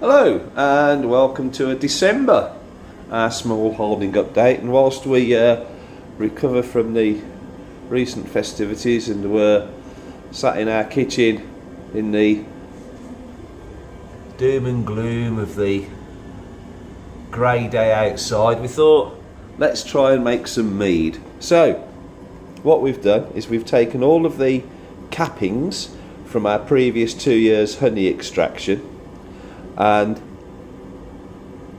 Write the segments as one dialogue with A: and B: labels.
A: Hello and welcome to a December small holding update, and whilst we recover from the recent festivities and were sat in our kitchen in the doom and gloom of the grey day outside, we thought let's try and make some mead. So what we've done is we've taken all of the cappings from our previous 2 years honey extraction and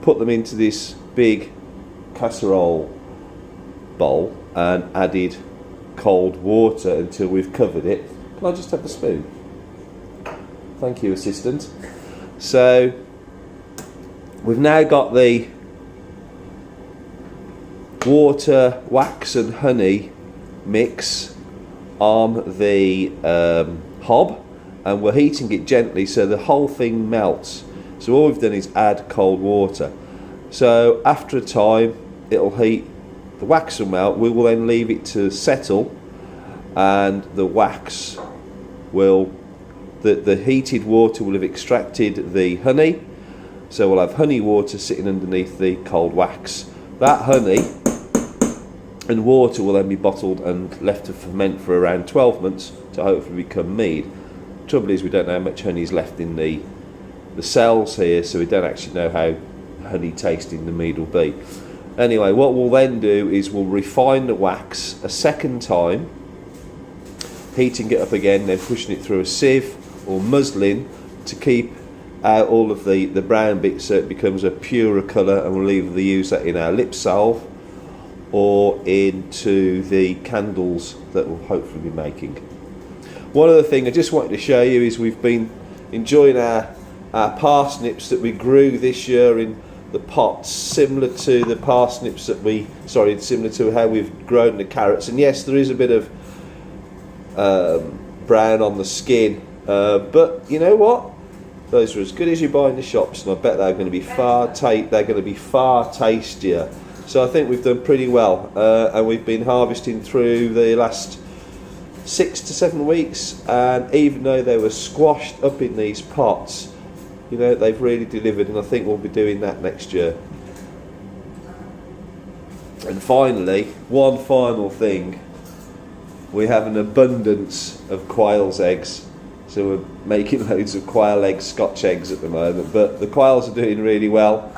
A: put them into this big casserole bowl and added cold water until we've covered it. Can I just have the spoon? Thank you, assistant. So we've now got the water, wax and honey mix on the hob, and we're heating it gently so the whole thing melts. So all we've done is add cold water. So after a time it'll heat, the wax will melt, we will then leave it to settle, and the wax will, the heated water will have extracted the honey, so we'll have honey water sitting underneath the cold wax. That honey and water will then be bottled and left to ferment for around 12 months to hopefully become mead. Trouble is we don't know how much honey is left in the cells here, so we don't actually know how honey tasting the mead will be. Anyway, what we'll then do is we'll refine the wax a second time, heating it up again, then pushing it through a sieve or muslin to keep out all of the brown bits so it becomes a purer colour, and we'll either use that in our lip salve or into the candles that we'll hopefully be making. One other thing I just wanted to show you is we've been enjoying our parsnips that we grew this year in the pots, similar to the parsnips that similar to how we've grown the carrots. And yes, there is a bit of brown on the skin, but you know what? Those are as good as you buy in the shops, and I bet they're going to be far tastier. So I think we've done pretty well, and we've been harvesting through the last 6 to 7 weeks, and even though they were squashed up in these pots, you know, they've really delivered, and I think we'll be doing that next year. And finally, one final thing, we have an abundance of quails eggs, so we're making loads of quail eggs, Scotch eggs at the moment, but the quails are doing really well.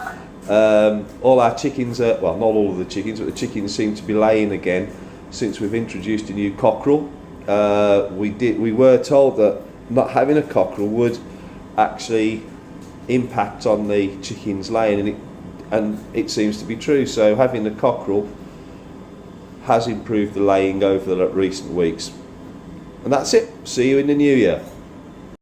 A: All our chickens are, well, not all of the chickens, but the chickens seem to be laying again since we've introduced a new cockerel. We were told that not having a cockerel would actually impact on the chickens laying, and it seems to be true. So having the cockerel has improved the laying over the recent weeks. And that's it. See you in the new year.